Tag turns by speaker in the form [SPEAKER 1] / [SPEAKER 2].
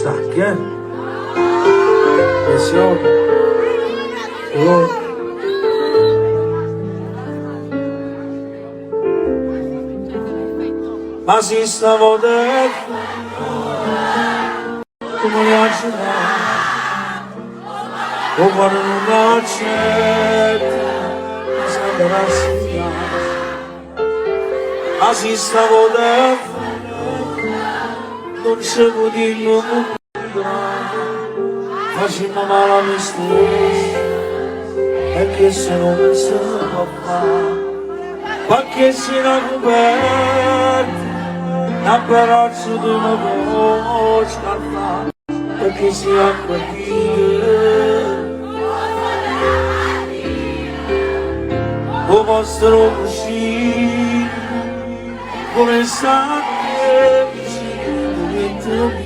[SPEAKER 1] stanchi, Pressione. Ma si stavo dentro, come le o quando non accetta, mi sembra sia. Ma si stavo dentro, non c'è può dirlo, facciamo male a me stesso, e che se non mi stavo a fare, ma che si era coperto, a palazzo di una voce, perché si acqua o vostro cuscino come state vicino dentro